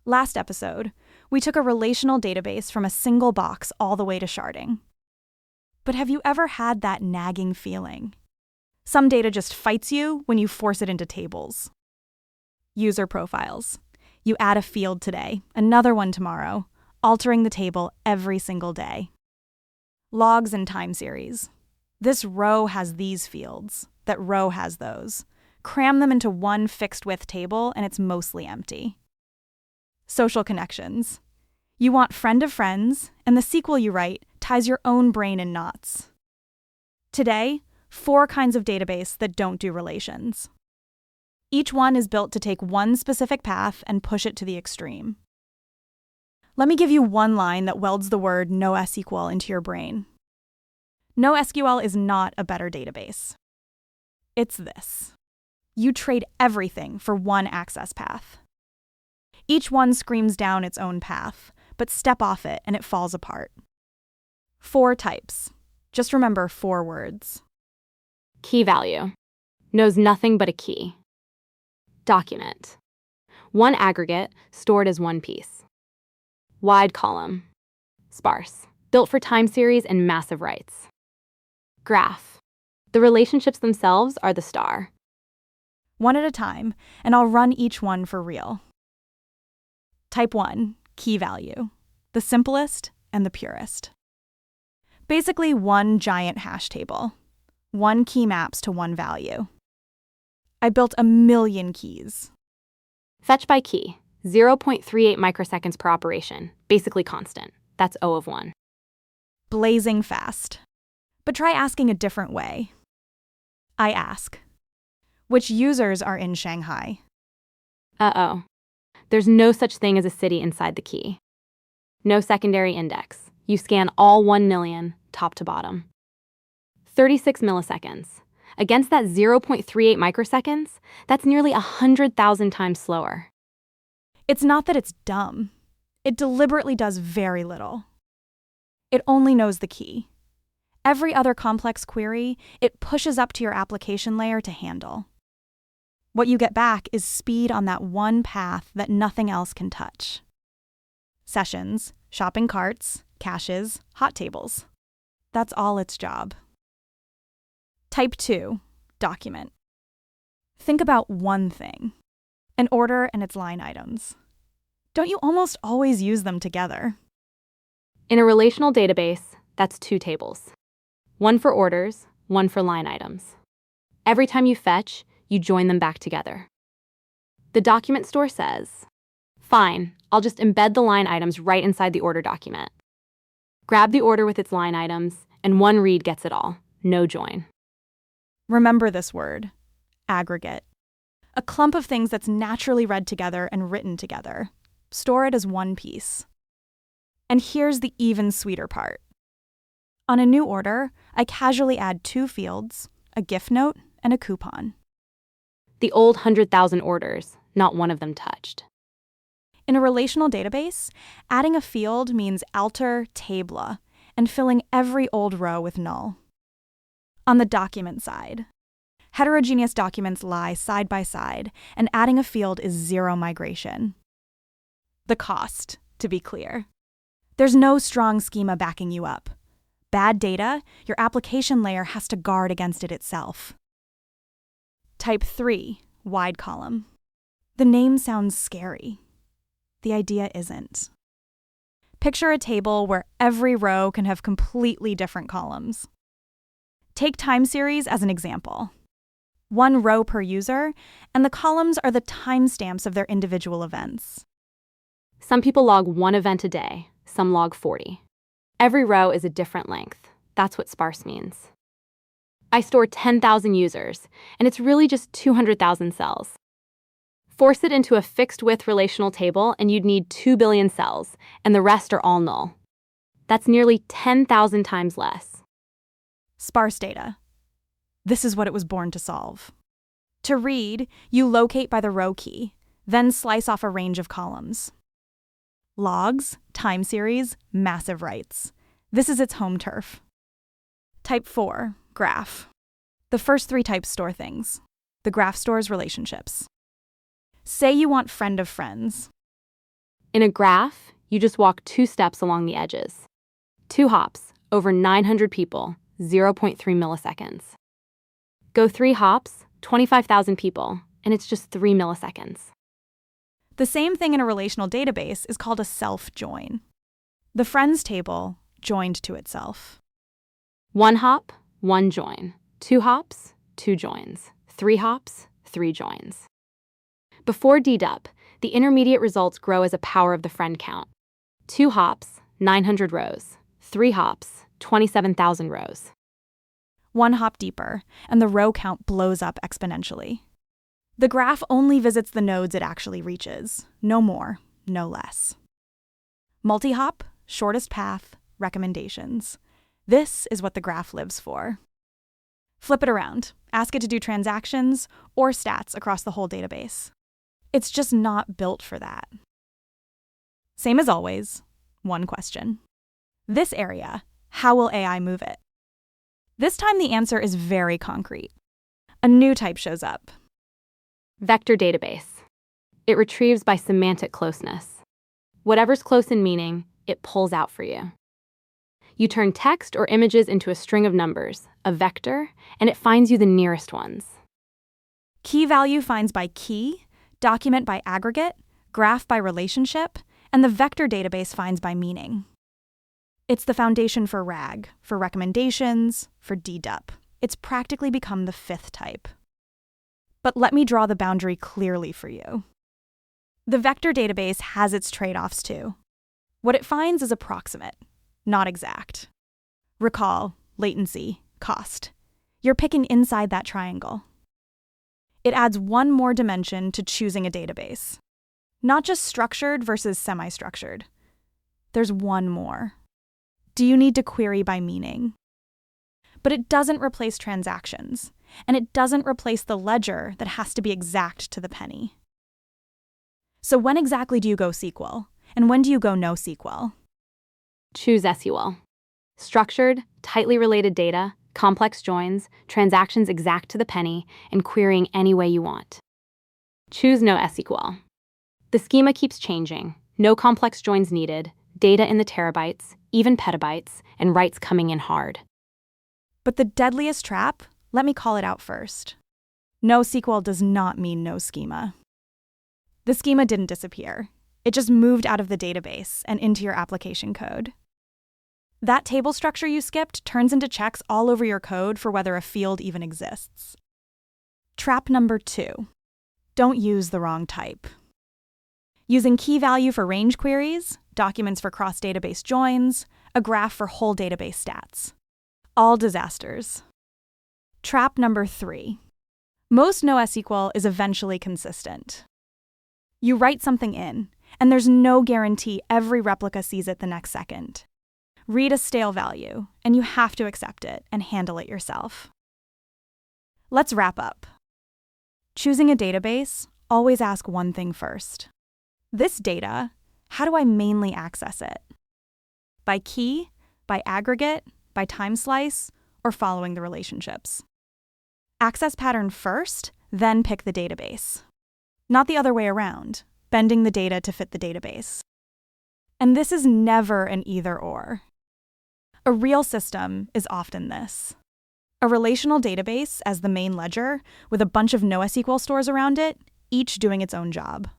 Last episode, we took a relational database from a single box all the way to sharding. But have you ever had that nagging feeling? Some data just fights you when you force it into tables. User profiles. You add a field today, another one tomorrow, altering the table every single day. Logs and time series. This row has these fields, that row has those. Cram them into one fixed width table and it's mostly empty. Social connections. You want friend of friends, and the SQL you write ties your own brain in knots. Today, 4 kinds of database that don't do relations. Each one is built to take one specific path and push it to the extreme. Let me give you one line that welds the word NoSQL into your brain. NoSQL is not a better database. It's this. You trade everything for one access path. Each one screams down its own path, but step off it and it falls apart. 4 types. Just remember 4 words. Key value. Knows nothing but a key. Document. One aggregate stored as one piece. Wide column. Sparse. Built for time series and massive writes. Graph. The relationships themselves are the star. One at a time, and I'll run each one for real. Type 1, key value. The simplest and the purest. Basically one giant hash table. One key maps to one value. I built a million keys. Fetch by key. 0.38 microseconds per operation. Basically constant. That's O of 1. Blazing fast. But try asking a different way. I ask, which users are in Shanghai? Uh-oh. There's no such thing as a city inside the key. No secondary index. You scan all 1 million, top to bottom. 36 milliseconds. Against that 0.38 microseconds, that's nearly 100,000 times slower. It's not that it's dumb. It deliberately does very little. It only knows the key. Every other complex query, it pushes up to your application layer to handle. What you get back is speed on that one path that nothing else can touch. Sessions, shopping carts, caches, hot tables. That's all its job. Type 2, document. Think about one thing, an order and its line items. Don't you almost always use them together? In a relational database, that's 2 tables. One for orders, one for line items. Every time you fetch, you join them back together. The document store says, fine, I'll just embed the line items right inside the order document. Grab the order with its line items, and one read gets it all, no join. Remember this word, aggregate. A clump of things that's naturally read together and written together. Store it as one piece. And here's the even sweeter part. On a new order, I casually add 2 fields, a gift note, and a coupon. The old 100,000 orders, not one of them touched. In a relational database, adding a field means alter table and filling every old row with null. On the document side, heterogeneous documents lie side by side, and adding a field is 0 migration. The cost, to be clear. There's no strong schema backing you up. Bad data, your application layer has to guard against it itself. Type 3, wide column. The name sounds scary. The idea isn't. Picture a table where every row can have completely different columns. Take time series as an example. 1 row per user, and the columns are the timestamps of their individual events. Some people log 1 event a day, some log 40. Every row is a different length. That's what sparse means. I store 10,000 users, and it's really just 200,000 cells. Force it into a fixed width relational table, and you'd need 2 billion cells, and the rest are all null. That's nearly 10,000 times less. Sparse data. This is what it was born to solve. To read, you locate by the row key, then slice off a range of columns. Logs, time series, massive writes. This is its home turf. Type 4, graph. The first 3 types store things. The graph stores relationships. Say you want friend of friends. In a graph, you just walk 2 steps along the edges. 2 hops, over 900 people, 0.3 milliseconds. Go 3 hops, 25,000 people, and it's just 3 milliseconds. The same thing in a relational database is called a self-join. The friends table joined to itself. 1 hop, 1 join. 2 hops, 2 joins. 3 hops, 3 joins. Before dedup, the intermediate results grow as a power of the friend count. 2 hops, 900 rows. 3 hops, 27,000 rows. 1 hop deeper, and the row count blows up exponentially. The graph only visits the nodes it actually reaches. No more, no less. Multi-hop, shortest path, recommendations. This is what the graph lives for. Flip it around. Ask it to do transactions or stats across the whole database. It's just not built for that. Same as always, one question. This area, how will AI move it? This time the answer is very concrete. A new type shows up. Vector database. It retrieves by semantic closeness. Whatever's close in meaning, it pulls out for you. You turn text or images into a string of numbers, a vector, and it finds you the nearest ones. Key value finds by key, document by aggregate, graph by relationship, and the vector database finds by meaning. It's the foundation for RAG, for recommendations, for dedup. It's practically become the 5th type. But let me draw the boundary clearly for you. The vector database has its trade-offs too. What it finds is approximate, not exact. Recall, latency, cost. You're picking inside that triangle. It adds one more dimension to choosing a database. Not just structured versus semi-structured. There's one more. Do you need to query by meaning? But it doesn't replace transactions, and it doesn't replace the ledger that has to be exact to the penny. So when exactly do you go SQL, and when do you go NoSQL? Choose SQL. Structured, tightly related data, complex joins, transactions exact to the penny, and querying any way you want. Choose NoSQL. The schema keeps changing. No complex joins needed, data in the terabytes, even petabytes, and writes coming in hard. But the deadliest trap, let me call it out first. NoSQL does not mean no schema. The schema didn't disappear. It just moved out of the database and into your application code. That table structure you skipped turns into checks all over your code for whether a field even exists. Trap number 2. Don't use the wrong type. Using key value for range queries, documents for cross-database joins, a graph for whole database stats. All disasters. Trap number 3. Most NoSQL is eventually consistent. You write something in, and there's no guarantee every replica sees it the next second. Read a stale value, and you have to accept it and handle it yourself. Let's wrap up. Choosing a database, always ask one thing first. This data, how do I mainly access it? By key, by aggregate, by time slice, or following the relationships? Access pattern first, then pick the database. Not the other way around, bending the data to fit the database. And this is never an either-or. A real system is often this. A relational database as the main ledger, with a bunch of NoSQL stores around it, each doing its own job.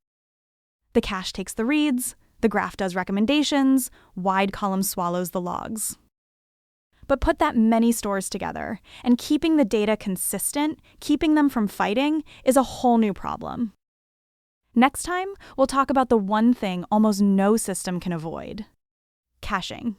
The cache takes the reads, the graph does recommendations, wide column swallows the logs. But put that many stores together, and keeping the data consistent, keeping them from fighting, is a whole new problem. Next time, we'll talk about the one thing almost no system can avoid: caching.